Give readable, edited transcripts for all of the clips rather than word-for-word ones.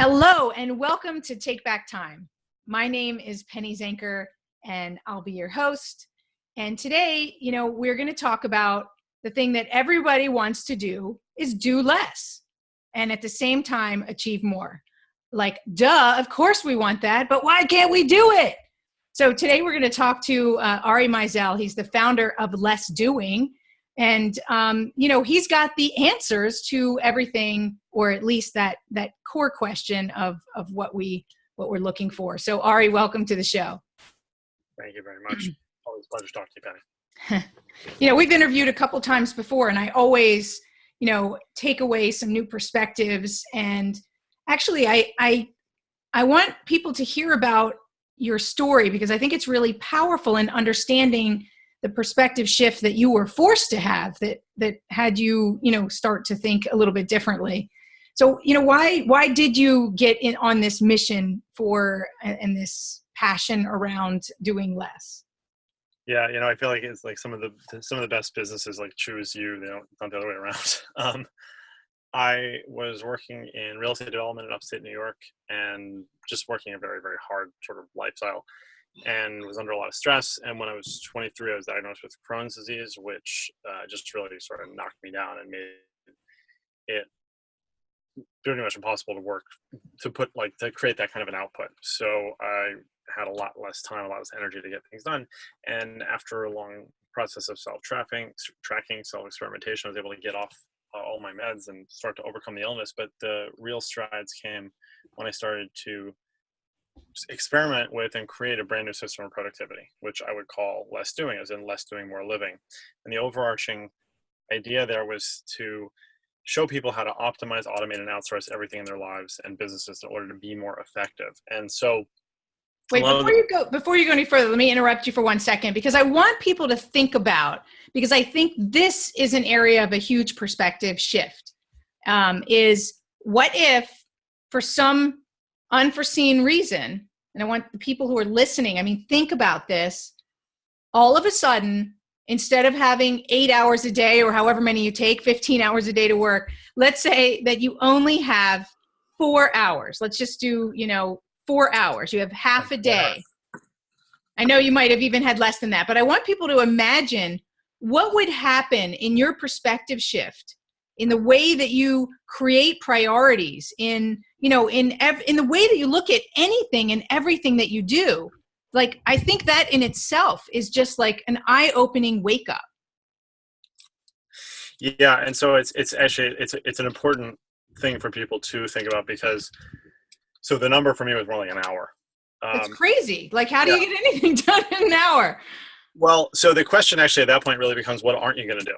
Hello and welcome to Take Back Time. My name is Penny Zenker and I'll be your host. And today, we're going to talk about the thing that everybody wants to do is do less and at the same time achieve more. Like, duh, of course we want that, but why can't we do it? So today we're going to talk to Ari Meisel. He's the founder of Less Doing. And, he's got the answers to everything, or at least that core question of what we're looking for. So Ari, welcome to the show. Thank you very much. Always a pleasure to talk to you, Penny. We've interviewed a couple times before, and I always, take away some new perspectives. And actually, I want people to hear about your story because I think it's really powerful in understanding the perspective shift that you were forced to have that had you, start to think a little bit differently. So, why did you get in on this mission and this passion around doing less? Yeah, I feel like it's like some of the best businesses like choose you, not the other way around. I was working in real estate development in upstate New York and just working a very, very hard sort of lifestyle, and was under a lot of stress. And when I was 23, I was diagnosed with Crohn's disease, which just really sort of knocked me down and made it pretty much impossible to work, to create that kind of an output. So I had a lot less time, a lot less energy to get things done. And after a long process of tracking, self-experimentation, I was able to get off all my meds and start to overcome the illness. But the real strides came when I started to experiment with and create a brand new system of productivity, which I would call less doing, as in less doing, more living. And the overarching idea there was to show people how to optimize, automate, and outsource everything in their lives and businesses in order to be more effective. And so wait, before you go any further, let me interrupt you for 1 second, because I want people to think about, because I think this is an area of a huge perspective shift, is what if for some unforeseen reason, and I want the people who are listening, think about this, all of a sudden, instead of having 8 hours a day or however many you take, 15 hours a day to work, let's say that you only have 4 hours. Let's just do, 4 hours. You have half a day. I know you might have even had less than that, but I want people to imagine what would happen in your perspective shift, in the way that you create priorities, in the way that you look at anything and everything that you do. Like, I think that in itself is just like an eye-opening wake up. Yeah. And so it's actually an important thing for people to think about, because so the number for me was more like an hour. It's crazy. Like, how do you get anything done in an hour? Well, so the question actually at that point really becomes, what aren't you going to do?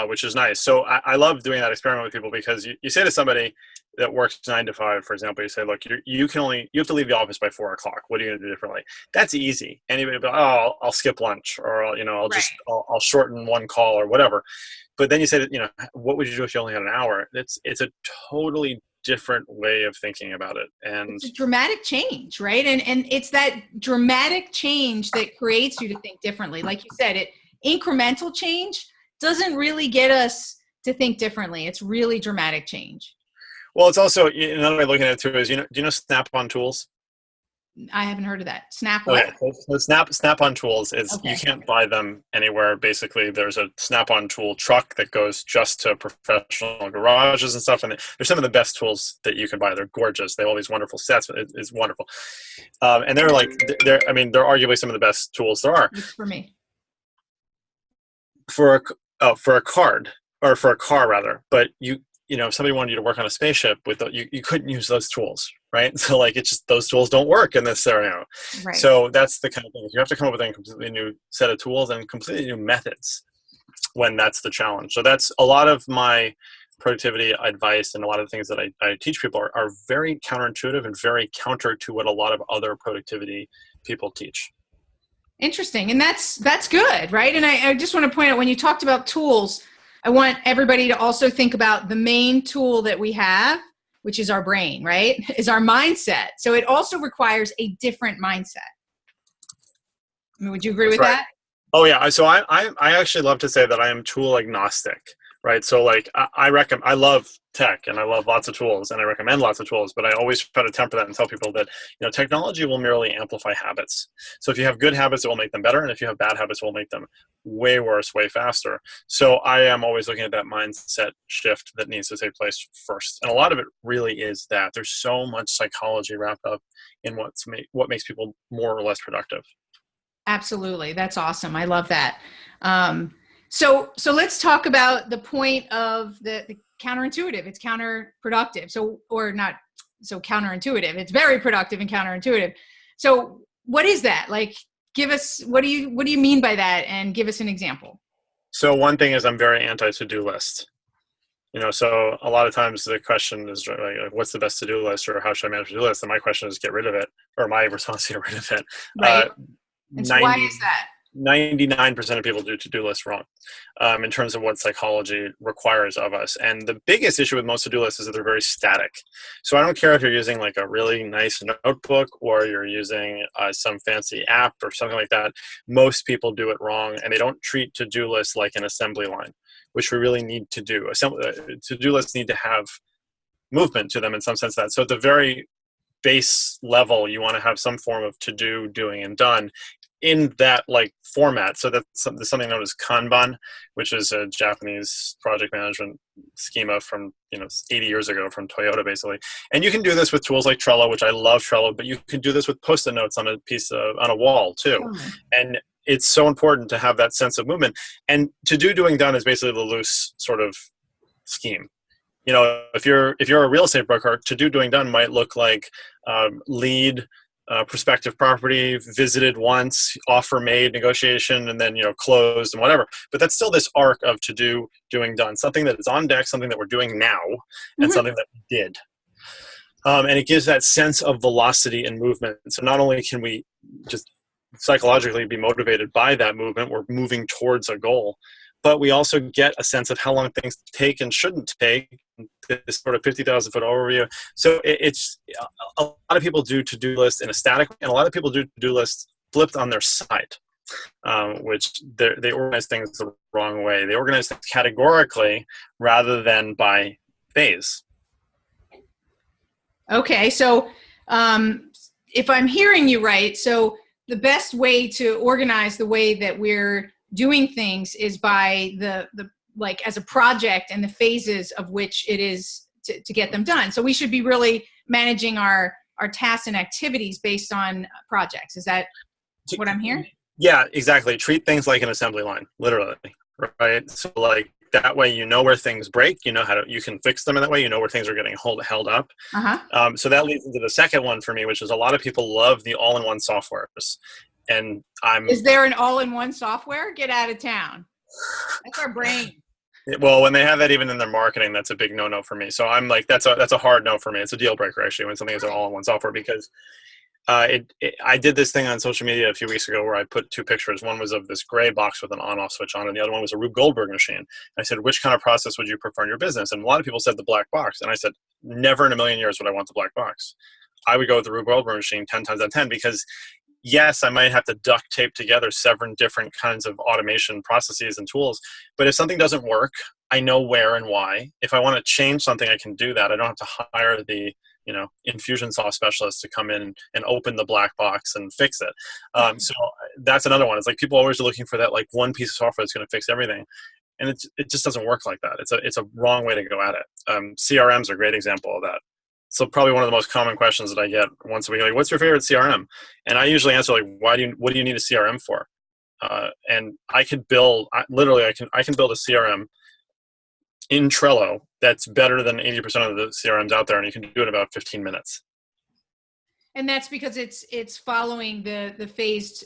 Which is nice. So I love doing that experiment with people, because you say to somebody that works 9 to 5, for example, you say, look, you have to leave the office by 4 o'clock. What are you going to do differently? That's easy. Anybody will be like, oh, I'll skip lunch, or I'll shorten one call or whatever. But then you say that, what would you do if you only had an hour? It's a totally different way of thinking about it. And it's a dramatic change, right? And it's that dramatic change that creates you to think differently. Like you said, incremental change doesn't really get us to think differently. It's really dramatic change. Well, it's also, another way of looking at it too is, do you know Snap-on tools? I haven't heard of that. Snap-on? Okay. So Snap-on tools is, okay. You can't buy them anywhere. Basically, there's a Snap-on tool truck that goes just to professional garages and stuff. And they're some of the best tools that you can buy. They're gorgeous. They have all these wonderful sets. It's wonderful. And they're arguably some of the best tools there are. It's for me. For a card, or for a car rather, but if somebody wanted you to work on a spaceship with you couldn't use those tools, right? So it's just, those tools don't work in this scenario. Right. So that's the kind of thing. You have to come up with a completely new set of tools and completely new methods when that's the challenge. So that's a lot of my productivity advice, and a lot of the things that I teach people are very counterintuitive and very counter to what a lot of other productivity people teach. Interesting. And that's good, right? And I just want to point out, when you talked about tools, I want everybody to also think about the main tool that we have, which is our brain, right? Is our mindset. So it also requires a different mindset. Would you agree with that? Oh yeah. So I actually love to say that I am tool agnostic, right? So like I love tech and I love lots of tools and I recommend lots of tools, but I always try to temper that and tell people that, technology will merely amplify habits. So if you have good habits, it will make them better. And if you have bad habits, it will make them way worse, way faster. So I am always looking at that mindset shift that needs to take place first. And a lot of it really is that there's so much psychology wrapped up in what makes people more or less productive. Absolutely. That's awesome. I love that. So let's talk about the point of the counterintuitive. It's counterproductive. Or not so counterintuitive. It's very productive and counterintuitive. So what is that? Like, give us, what do you mean by that? And give us an example. So one thing is I'm very anti to-do list. So a lot of times the question is like, what's the best to-do list, or how should I manage a to-do list? And my question is get rid of it, or my response is get rid of it. Right. And so why is that? 99% of people do to-do lists wrong in terms of what psychology requires of us. And the biggest issue with most to-do lists is that they're very static. So I don't care if you're using like a really nice notebook or you're using some fancy app or something like that. Most people do it wrong, and they don't treat to-do lists like an assembly line, which we really need to do. To-do lists need to have movement to them in some sense. So at the very base level, you want to have some form of to-do, doing, and done in that like format. So that's something known as Kanban, which is a Japanese project management schema from 80 years ago from Toyota basically. And you can do this with tools like Trello, which I love Trello, but you can do this with Post-it notes on a wall too. And it's so important to have that sense of movement. And to do, doing, done is basically the loose sort of scheme. If you're a real estate broker, to do, doing, done might look like lead, prospective property, visited once, offer made, negotiation, and then closed and whatever. But that's still this arc of to do, doing, done. Something that is on deck, something that we're doing now, and something that we did. And it gives that sense of velocity and movement. So not only can we just psychologically be motivated by that movement, we're moving towards a goal, but we also get a sense of how long things take and shouldn't take, this sort of 50,000 foot overview. So it's a lot of people do to-do lists in a static, and a lot of people do to-do lists flipped on their side, which they organize things the wrong way. They organize things categorically rather than by phase. Okay, so if I'm hearing you right, so the best way to organize the way that we're doing things is by the like as a project and the phases of which it is to get them done. So we should be really managing our tasks and activities based on projects. Is that what I'm hearing? Yeah, exactly. Treat things like an assembly line, literally, right? So like that way, where things break, you can fix them in that way, where things are getting held up. So that leads into the second one for me, which is a lot of people love the all-in-one softwares. And is there an all-in-one software? Get out of town. That's our brain. Well, when they have that even in their marketing, that's a big no-no for me. So I'm like, that's a hard no for me. It's a deal breaker actually when something is an all-in-one software, because I did this thing on social media a few weeks ago where I put two pictures. One was of this gray box with an on-off switch on, and the other one was a Rube Goldberg machine. And I said, which kind of process would you prefer in your business? And a lot of people said the black box. And I said, never in a million years would I want the black box. I would go with the Rube Goldberg machine 10 times out of 10, because yes, I might have to duct tape together 7 different kinds of automation processes and tools. But if something doesn't work, I know where and why. If I want to change something, I can do that. I don't have to hire the Infusionsoft specialist to come in and open the black box and fix it. So that's another one. It's like people always are looking for that like one piece of software that's going to fix everything. And it just doesn't work like that. It's a wrong way to go at it. CRMs are a great example of that. So probably one of the most common questions that I get once a week, like, what's your favorite CRM? And I usually answer like, what do you need a CRM for? And I can build a CRM in Trello that's better than 80% of the CRMs out there, and you can do it in about 15 minutes. And that's because it's following the phased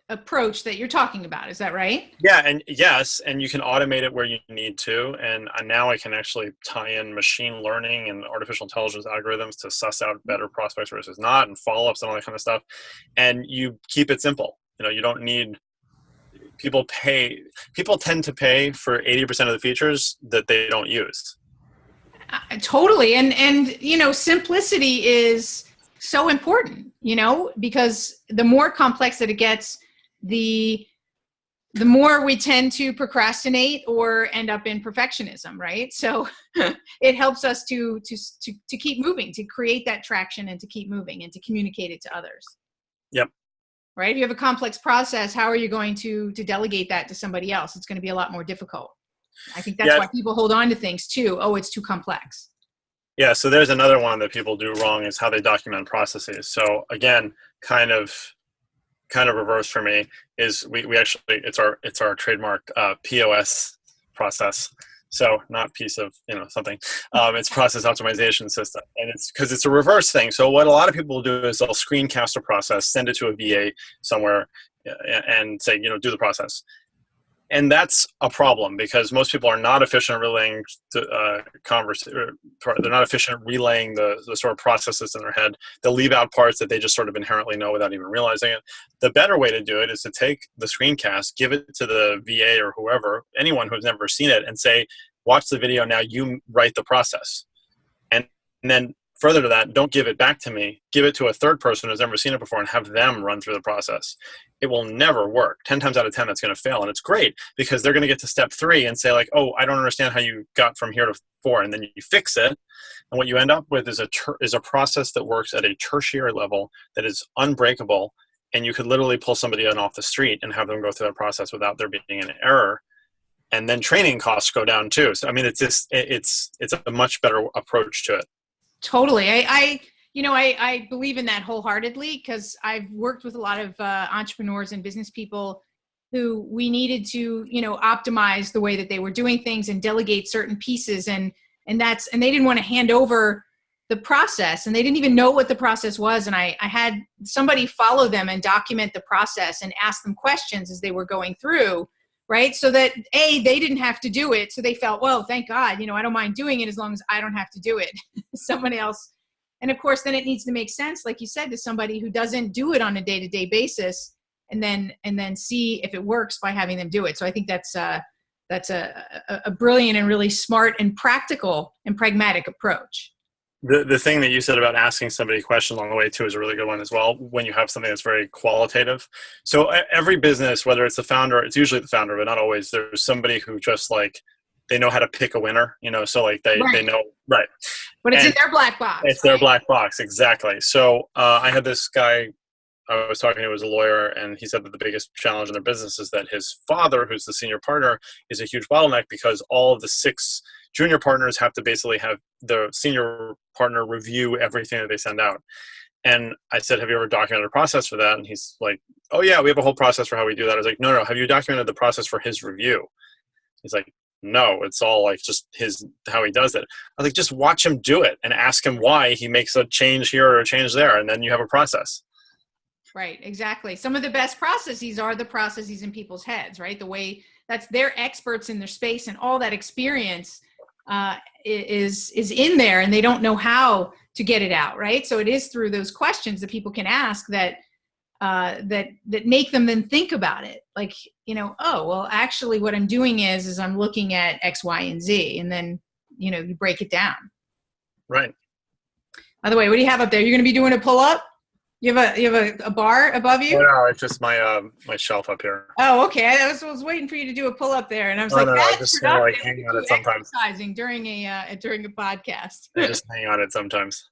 approach that you're talking about. Is that right? Yeah, and yes, and you can automate it where you need to. And now I can actually tie in machine learning and artificial intelligence algorithms to suss out better prospects versus not, and follow-ups and all that kind of stuff. And you keep it simple. You don't need people tend to pay for 80% of the features that they don't use. Totally. And simplicity is so important, because the more complex that it gets, the the more we tend to procrastinate or end up in perfectionism, right? So it helps us to keep moving, to create that traction and to keep moving and to communicate it to others. Yep. Right? If you have a complex process, how are you going to delegate that to somebody else? It's going to be a lot more difficult. I think that's why people hold on to things too. Oh, it's too complex. Yeah, so there's another one that people do wrong is how they document processes. So again, kind of reverse for me is we actually it's our trademark POS process. So not piece of something. It's process optimization system, and it's because it's a reverse thing. So what a lot of people will do is they'll screencast a process, send it to a VA somewhere, and say do the process. And that's a problem because most people are not efficient relaying they're not efficient relaying the sort of processes in their head. They'll leave out parts that they just sort of inherently know without even realizing it. The better way to do it is to take the screencast, give it to the VA or whoever, anyone who's never seen it, and say, watch the video now, you write the process. And then further to that, don't give it back to me. Give it to a third person who's never seen it before and have them run through the process. It will never work. 10 times out of 10, that's going to fail. And it's great because they're going to get to step 3 and say like, oh, I don't understand how you got from here to 4. And then you fix it. And what you end up with is a process that works at a tertiary level that is unbreakable. And you could literally pull somebody in off the street and have them go through that process without there being an error. And then training costs go down too. So, I mean, it's a much better approach to it. Totally. I believe in that wholeheartedly because I've worked with a lot of entrepreneurs and business people who we needed to, optimize the way that they were doing things and delegate certain pieces. And they didn't want to hand over the process and they didn't even know what the process was. And I had somebody follow them and document the process and ask them questions as they were going through. Right. So that they didn't have to do it. So they felt, well, thank God, I don't mind doing it as long as I don't have to do it. Someone else. And of course, then it needs to make sense, like you said, to somebody who doesn't do it on a day-to-day basis and then see if it works by having them do it. So I think that's a brilliant and really smart and practical and pragmatic approach. The thing that you said about asking somebody a question along the way too is a really good one as well when you have something that's very qualitative. So every business, whether it's the founder, it's usually the founder, but not always, there's somebody who just like, they know how to pick a winner, so like they know, right. But it's in their black box. It's their black box, exactly. So I had this guy I was talking to was a lawyer, and he said that the biggest challenge in their business is that his father, who's the senior partner, is a huge bottleneck because all of the 6 junior partners have to basically have the senior partner review everything that they send out. And I said, have you ever documented a process for that? And he's like, oh yeah, we have a whole process for how we do that. I was like, no, have you documented the process for his review? He's like, no, it's all like just how he does it. I was like, just watch him do it and ask him why he makes a change here or a change there. And then you have a process. Right, exactly. Some of the best processes are the processes in people's heads, right? The way they're experts in their space and all that experience is in there and they don't know how to get it out, right? So it is through those questions that people can ask that make them then think about it. Like, oh, well, actually what I'm doing is I'm looking at X, Y, and Z, and then, you break it down. Right. By the way, what do you have up there? You're going to be doing a pull-up? You have a bar above you? No, it's just my my shelf up here. Oh, okay. I was waiting for you to do a pull-up there, and I was I just like hang on it sometimes. Exercising during a podcast. I just hang on it sometimes.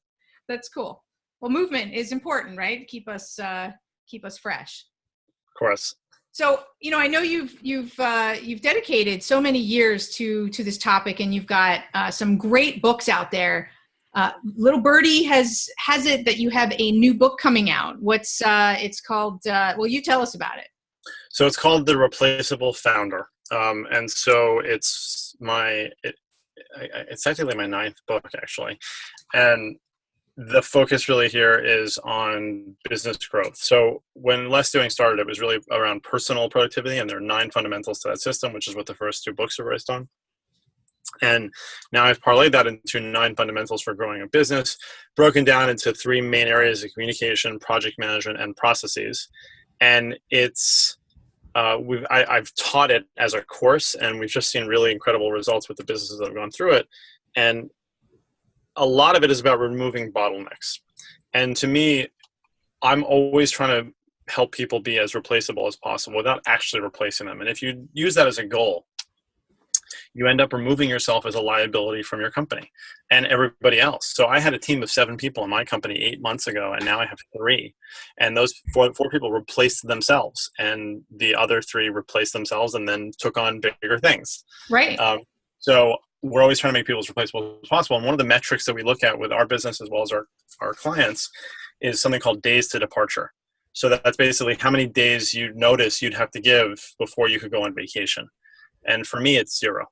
That's cool. Well, movement is important, right? Keep us fresh. Of course. So, I know you've dedicated so many years to this topic, and you've got some great books out there. Little Birdie has it that you have a new book coming out. What's it's called? Well, you tell us about it. So it's called The Replaceable Founder, and so it's actually my 9th book actually, and the focus really here is on business growth. So when Less Doing started, it was really around personal productivity, and there are 9 fundamentals to that system, which is what the first 2 books are based on. And now I've parlayed that into 9 fundamentals for growing a business, broken down into 3 main areas of communication, project management, and processes. And it's I've taught it as a course, and we've just seen really incredible results with the businesses that have gone through it. And a lot of it is about removing bottlenecks. And to me, I'm always trying to help people be as replaceable as possible without actually replacing them. And if you use that as a goal, you end up removing yourself as a liability from your company and everybody else. So I had a team of 7 people in my company 8 months ago, and now I have 3. And those four people replaced themselves, and the other 3 replaced themselves and then took on bigger things. Right. So we're always trying to make people as replaceable as possible. And one of the metrics that we look at with our business as well as our clients is something called days to departure. So that's basically how many days you notice you'd have to give before you could go on vacation. And for me, it's 0,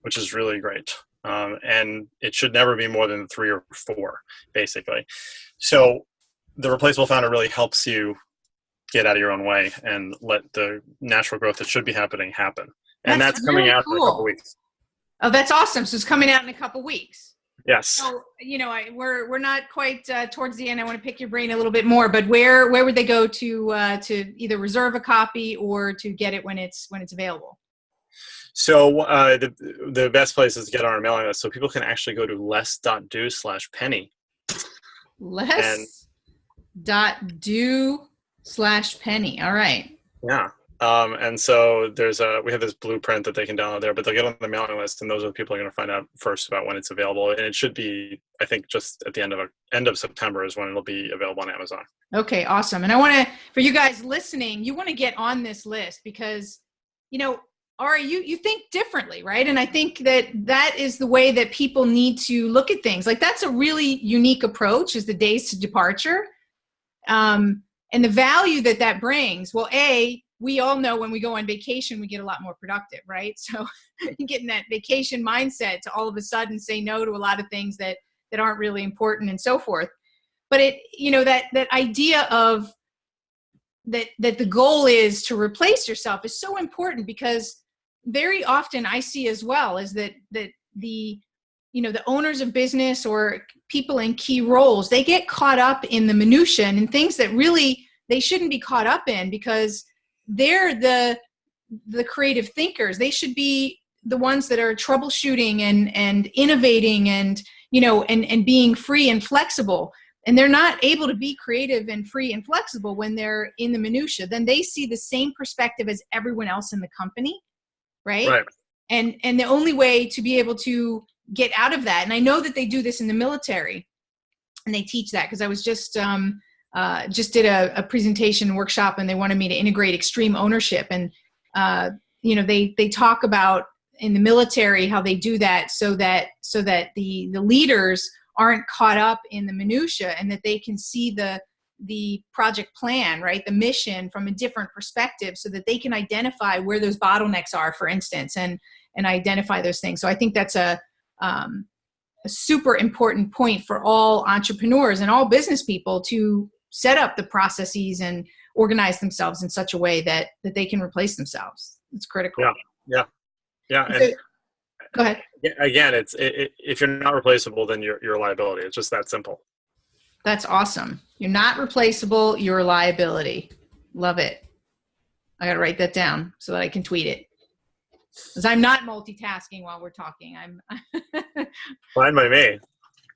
which is really great. And it should never be more than 3 or 4, basically. So the replaceable founder really helps you get out of your own way and let the natural growth that should be happening happen. And that's coming out in a couple weeks. Oh, that's awesome. So it's coming out in a couple weeks. Yes. So, we're not quite towards the end. I want to pick your brain a little bit more, but where would they go to either reserve a copy or to get it when it's available? So the best place is to get on our mailing list. So people can actually go to less.do/penny. Less.do/penny. All right. Yeah. And so we have this blueprint that they can download there, but they'll get on the mailing list, and those are the people are going to find out first about when it's available. And it should be, I think, just at the end of September is when it'll be available on Amazon. Okay, awesome. And I want to, for you guys listening, you want to get on this list because, Ari, you think differently, right? And I think that is the way that people need to look at things. Like that's a really unique approach, is the days to departure. And the value that brings, well, we all know when we go on vacation, we get a lot more productive, right? So you get in that vacation mindset to all of a sudden say no to a lot of things that aren't really important and so forth. But that idea of that the goal is to replace yourself is so important, because very often I see as well is that the owners of business or people in key roles, they get caught up in the minutia and things that really they shouldn't be caught up in, because they're the creative thinkers. They should be the ones that are troubleshooting and innovating and being free and flexible. And they're not able to be creative and free and flexible when they're in the minutia. Then they see the same perspective as everyone else in the company. Right. And the only way to be able to get out of that, and I know that they do this in the military, and they teach that, because I was just did a presentation workshop, and they wanted me to integrate extreme ownership, and they talk about in the military how they do that so that the leaders aren't caught up in the minutia, and that they can see the project plan, right? The mission from a different perspective, so that they can identify where those bottlenecks are, for instance, and identify those things. So I think that's a super important point for all entrepreneurs and all business people to set up the processes and organize themselves in such a way that they can replace themselves. It's critical. Yeah. And go ahead. Again, if you're not replaceable, then you're a liability. It's just that simple. That's awesome. You're not replaceable. You're a liability. Love it. I got to write that down so that I can tweet it, because I'm not multitasking while we're talking. I'm fine by me.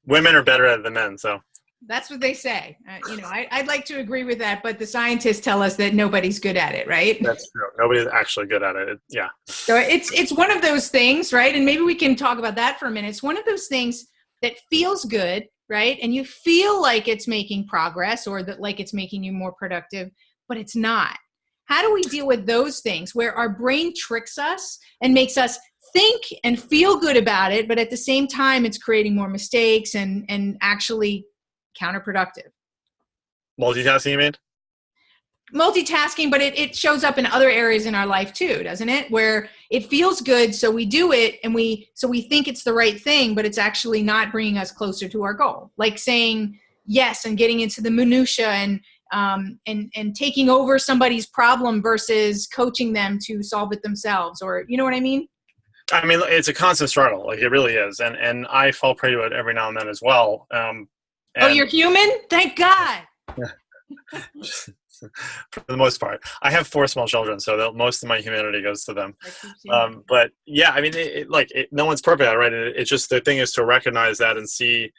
Women are better at it than men, so that's what they say. I'd like to agree with that, but the scientists tell us that nobody's good at it, right? That's true. Nobody's actually good at it. Yeah. So it's one of those things, right? And maybe we can talk about that for a minute. It's one of those things that feels good, right? And you feel like it's making progress, or that like it's making you more productive, but it's not. How do we deal with those things where our brain tricks us and makes us think and feel good about it, but at the same time, it's creating more mistakes and actually counterproductive? Multitasking, you mean? Multitasking, but it shows up in other areas in our life too, doesn't it? Where it feels good, so we do it, and we think it's the right thing, but it's actually not bringing us closer to our goal. Like saying yes and getting into the minutia and taking over somebody's problem versus coaching them to solve it themselves, or you know what I mean? I mean, it's a constant struggle. Like it really is, and I fall prey to it every now and then as well. Oh, you're human? Thank God. For the most part, I have 4 small children, so most of my humanity goes to them. But yeah, I mean, no one's perfect, right? It's just, the thing is to recognize that and see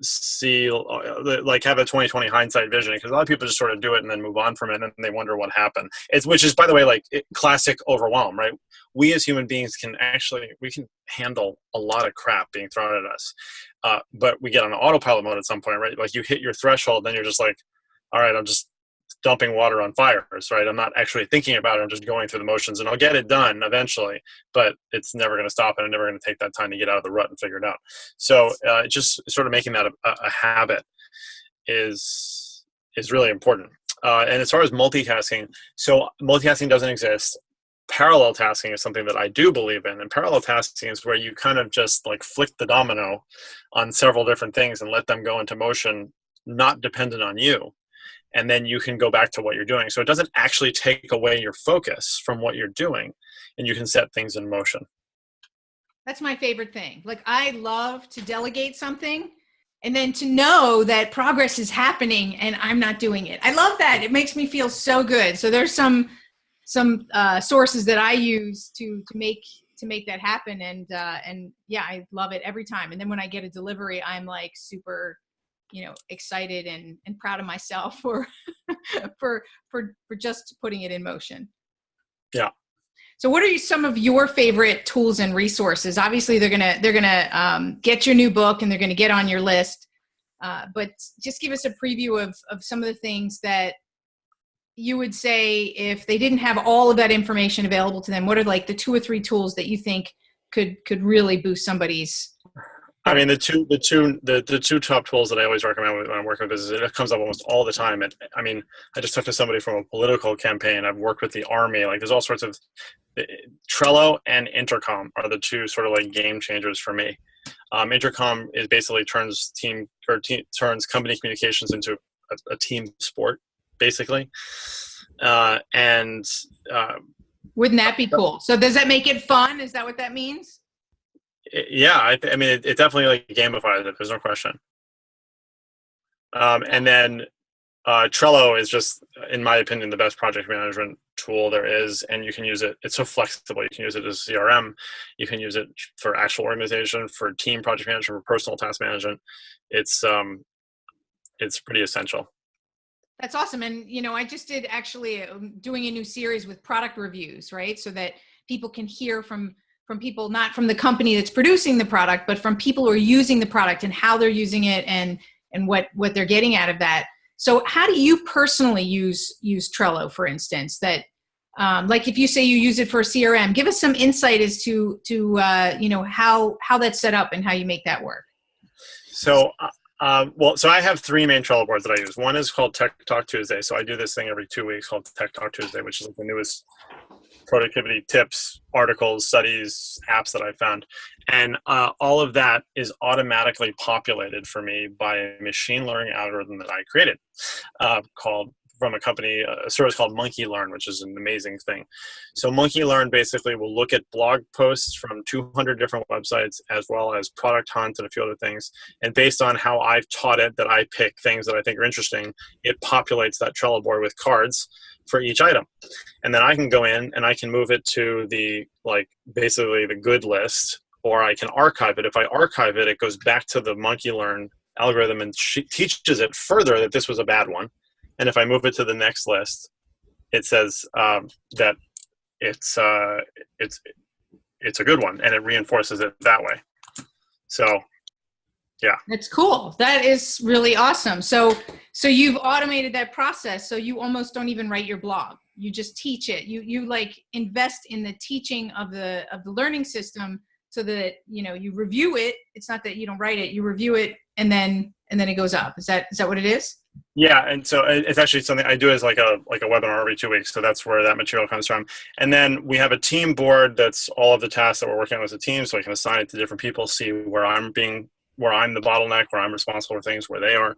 see, like, have a 20/20 hindsight vision, because a lot of people just sort of do it and then move on from it, and they wonder what happened. Which is, by the way, like, classic overwhelm, right? We as human beings can handle a lot of crap being thrown at us, but we get on autopilot mode at some point, right? Like, you hit your threshold, then you're just like, all right, I'm just dumping water on fires, right? I'm not actually thinking about it. I'm just going through the motions, and I'll get it done eventually, but it's never going to stop, and I'm never going to take that time to get out of the rut and figure it out. So just sort of making that a habit is really important. And as far as multitasking, so multitasking doesn't exist. Parallel tasking is something that I do believe in. And parallel tasking is where you kind of just like flick the domino on several different things and let them go into motion, not dependent on you. And then you can go back to what you're doing. So it doesn't actually take away your focus from what you're doing, and you can set things in motion. That's my favorite thing. Like, I love to delegate something and then to know that progress is happening and I'm not doing it. I love that. It makes me feel so good. So there's some sources that I use to make that happen. And yeah, I love it every time. And then when I get a delivery, I'm like super, excited and proud of myself for just putting it in motion. Yeah. So what are some of your favorite tools and resources? Obviously they're gonna get your new book and they're gonna get on your list. But just give us a preview of some of the things that you would say if they didn't have all of that information available to them. What are like the 2 or 3 tools that you think could really boost somebody's? I mean, the two top tools that I always recommend when I'm working with business, it comes up almost all the time. I mean, I just talked to somebody from a political campaign. I've worked with the Army. Like, there's all sorts of Trello and Intercom are the two sort of like game changers for me. Intercom is basically turns company communications into a team sport, basically. Wouldn't that be cool? So does that make it fun? Is that what that means? Yeah, I mean, it definitely like gamifies it. There's no question. And then Trello is just, in my opinion, the best project management tool there is, and you can use it. It's so flexible. You can use it as CRM. You can use it for actual organization, for team project management, for personal task management. It's pretty essential. That's awesome. And, I just did actually doing a new series with product reviews, right? So that people can hear from people, not from the company that's producing the product, but from people who are using the product and how they're using it and what they're getting out of that. So how do you personally use Trello, for instance, that like if you say you use it for CRM, give us some insight as to how that's set up and how you make that work. So, so I have 3 main Trello boards that I use. One is called Tech Talk Tuesday. So I do this thing every 2 weeks called Tech Talk Tuesday, which is like the newest productivity tips, articles, studies, apps that I found. And all of that is automatically populated for me by a machine learning algorithm that I created from a company, a service called Monkey Learn, which is an amazing thing. So Monkey Learn basically will look at blog posts from 200 different websites, as well as Product Hunt and a few other things. And based on how I've taught it that I pick things that I think are interesting, it populates that Trello board with cards for each item. And then I can go in and I can move it to basically the good list, or I can archive it. If I archive it, it goes back to the Monkey Learn algorithm and teaches it further that this was a bad one. And if I move it to the next list, it says that it's a good one, and it reinforces it that way. So, yeah. That's cool. That is really awesome. So you've automated that process. So you almost don't even write your blog. You just teach it. You like invest in the teaching of the learning system, so that you review it. It's not that you don't write it. You review it, and then it goes up. Is that what it is? Yeah, and so it's actually something I do as like a webinar every 2 weeks. So that's where that material comes from. And then we have a team board that's all of the tasks that we're working on as a team, so I can assign it to different people, see where I'm the bottleneck, where I'm responsible for things, where they are.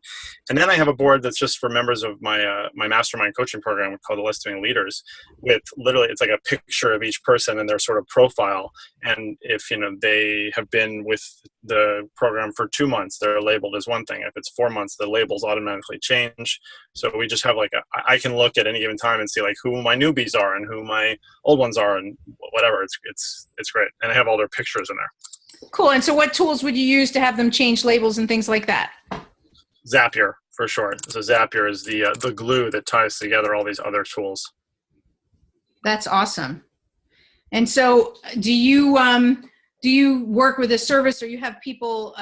And then I have a board that's just for members of my my mastermind coaching program called the Listing Leaders, with literally, it's like a picture of each person and their sort of profile. And if they have been with the program for 2 months, they're labeled as one thing. If it's 4 months, the labels automatically change. So we just have I can look at any given time and see like who my newbies are and who my old ones are and whatever. It's great. And I have all their pictures in there. Cool. And so what tools would you use to have them change labels and things like that? Zapier, for sure. So Zapier is the glue that ties together all these other tools. That's awesome. And so do you work with a service, or you have people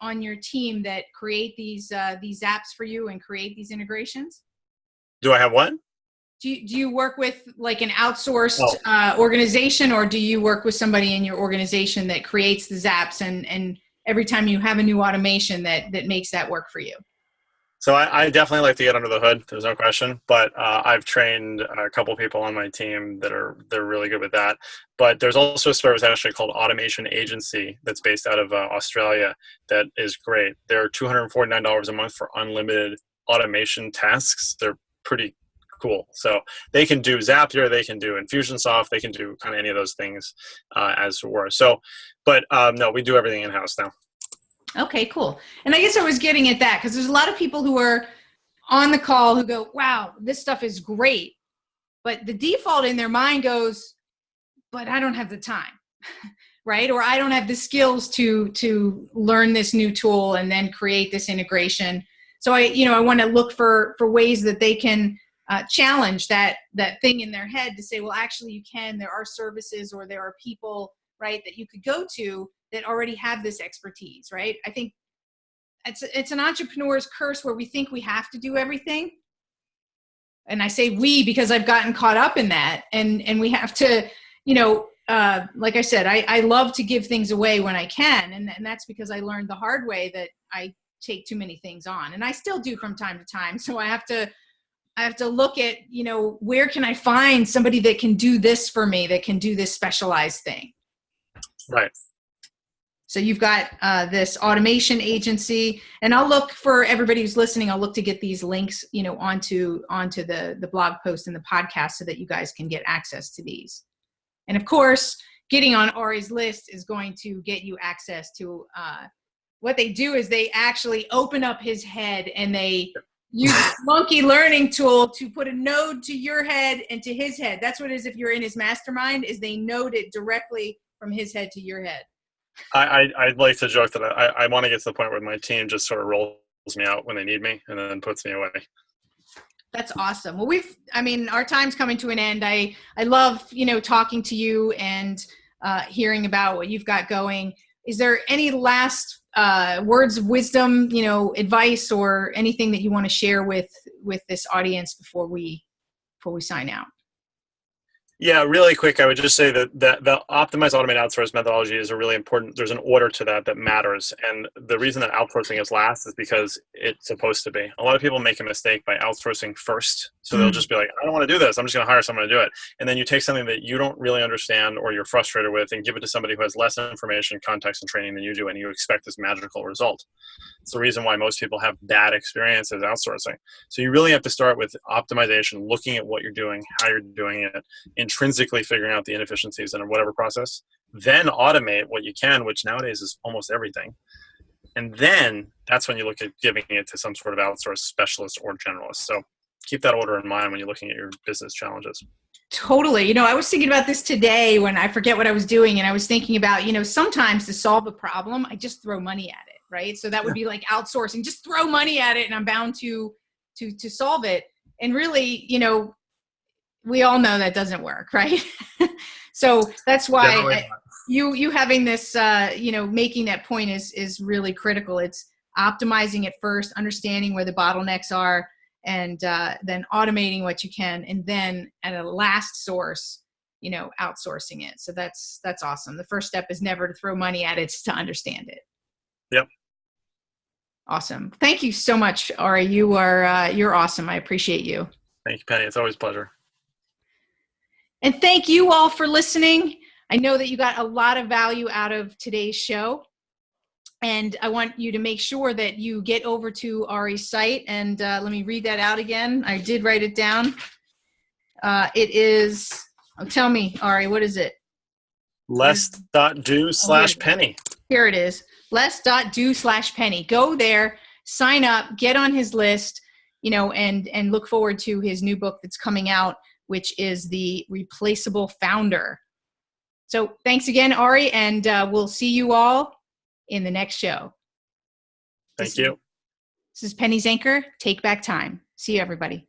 on your team that create these apps for you and create these integrations? Do I have what? Do you work with like an outsourced organization, or do you work with somebody in your organization that creates the zaps and every time you have a new automation that makes that work for you? So I definitely like to get under the hood. There's no question. But I've trained a couple people on my team they're really good with that. But there's also a service actually called Automation Agency that's based out of Australia that is great. They're $249 a month for unlimited automation tasks. They're pretty cool. So they can do Zapier, they can do Infusionsoft, they can do kind of any of those things as it were. So, but no, we do everything in-house now. Okay, cool. And I guess I was getting at that because there's a lot of people who are on the call who go, wow, this stuff is great. But the default in their mind goes, but I don't have the time, right? Or I don't have the skills to learn this new tool and then create this integration. So I want to look for ways that they can challenge that thing in their head to say, well, actually you can. There are services or there are people, right, that you could go to that already have this expertise, right? I think it's an entrepreneur's curse where we think we have to do everything. And I say we because I've gotten caught up in that. And we have to, like I said, I love to give things away when I can. And that's because I learned the hard way that I take too many things on. And I still do from time to time. So I have to look at, where can I find somebody that can do this for me, that can do this specialized thing. Right. So you've got this automation agency, and I'll look for everybody who's listening. I'll look to get these links, onto the blog post and the podcast so that you guys can get access to these. And of course, getting on Ari's list is going to get you access to what they do is they actually open up his head and they use a monkey learning tool to put a node to your head and to his head. That's what it is if you're in his mastermind, is they node it directly from his head to your head. I'd like to joke that I want to get to the point where my team just sort of rolls me out when they need me and then puts me away. That's awesome. Well, our time's coming to an end. I love, talking to you and hearing about what you've got going. Is there any last words of wisdom, advice or anything that you want to share with this audience before we sign out? Yeah, really quick, I would just say that the optimized automate outsource methodology is a really important, there's an order to that matters. And the reason that outsourcing is last is because it's supposed to be. A lot of people make a mistake by outsourcing first. So they'll just be like, I don't want to do this. I'm just going to hire someone to do it. And then you take something that you don't really understand or you're frustrated with and give it to somebody who has less information, context, and training than you do, and you expect this magical result. It's the reason why most people have bad experiences outsourcing. So you really have to start with optimization, looking at what you're doing, how you're doing it, intrinsically figuring out the inefficiencies in whatever process, then automate what you can, which nowadays is almost everything. And then that's when you look at giving it to some sort of outsourced specialist or generalist. So keep that order in mind when you're looking at your business challenges. Totally. I was thinking about this today when I forget what I was doing. And I was thinking about, sometimes to solve a problem, I just throw money at it, right? So that would be like outsourcing, just throw money at it and I'm bound to solve it. And really, we all know that doesn't work, right? So that's why you having this, making that point is really critical. It's optimizing it first, understanding where the bottlenecks are, and then automating what you can, and then at a last source, outsourcing it. So that's awesome. The first step is never to throw money at it, it's to understand it. Yep. Awesome. Thank you so much, Ari. You're awesome. I appreciate you. Thank you, Penny. It's always a pleasure. And thank you all for listening. I know that you got a lot of value out of today's show. And I want you to make sure that you get over to Ari's site. And let me read that out again. I did write it down. It is, tell me, Ari, what is it? less.do/penny. Here it is. less.do/penny. Go there, sign up, get on his list, and look forward to his new book that's coming out, which is The Replaceable Founder. So thanks again, Ari, and we'll see you all in the next show. Thank you. This is Penny Zenker. Take Back Time. See you, everybody.